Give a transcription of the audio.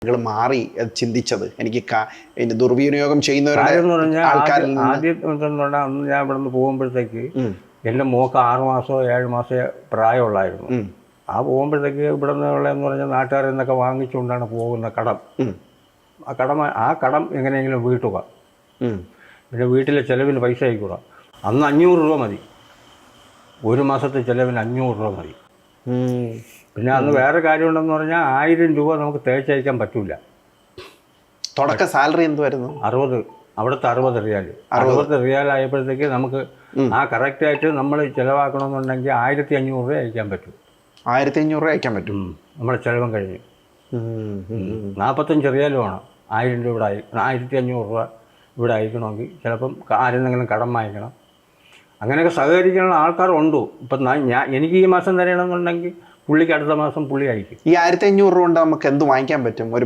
നിങ്ങൾ മാറി ചിന്തിച്ചത്? എനിക്ക് ഇതിന്റെ ദുർവിനിയോഗം ചെയ്യുന്നവരുടെ ആദ്യം അന്ന് ഞാൻ ഇവിടെ നിന്ന് പോകുമ്പോഴത്തേക്ക് എൻ്റെ മോക്ക് 6 മാസമോ 7 മാസമോ പ്രായമുള്ളായിരുന്നു. ആ പോകുമ്പോഴത്തേക്ക് ഇവിടെ നിന്നുള്ളതെന്ന് പറഞ്ഞാൽ നാട്ടുകാരിൽ നിന്നൊക്കെ വാങ്ങിച്ചുകൊണ്ടാണ് പോകുന്ന കടം. ആ കടം എങ്ങനെയെങ്കിലും വീട്ടുക. പിന്നെ വീട്ടിലെ ചിലവിന് പൈസ ആയിക്കൂടാ. അന്ന് 500 രൂപ മതി, ഒരു മാസത്തെ ചിലവിന് 500 രൂപ മതി. പിന്നെ അന്ന് വേറെ കാര്യമുണ്ടെന്ന് പറഞ്ഞാൽ 1000 രൂപ നമുക്ക് തേച്ചയക്കാൻ പറ്റൂല. തുടക്ക സാലറി എന്തുവായിരുന്നു? 60, അവിടുത്തെ 60 റിയാൽ. 60 റിയാൽ ആയപ്പോഴത്തേക്ക് നമുക്ക് ആ കറക്റ്റായിട്ട് നമ്മൾ ചിലവാക്കണമെന്നുണ്ടെങ്കിൽ 1500 രൂപ അയക്കാൻ പറ്റും. 1500 രൂപ അയക്കാൻ പറ്റും. നമ്മുടെ ചിലവും കഴിഞ്ഞു. 45 റിയാൽ വേണം 1000 രൂപ ഇവിടെ 1500 രൂപ ഇവിടെ അയക്കണമെങ്കിൽ. ചിലപ്പം ആരെന്തെങ്കിലും കടം വാങ്ങിക്കണം. അങ്ങനെയൊക്കെ സഹകരിക്കാനുള്ള ആൾക്കാരുണ്ട്. ഇപ്പം എനിക്ക് ഈ മാസം തരണമെന്നുണ്ടെങ്കിൽ പുള്ളിക്ക് അടുത്ത മാസം പുള്ളി അയക്കും. ഈ 1500 രൂപ കൊണ്ട് നമുക്ക് എന്ത് വാങ്ങിക്കാൻ പറ്റും ഒരു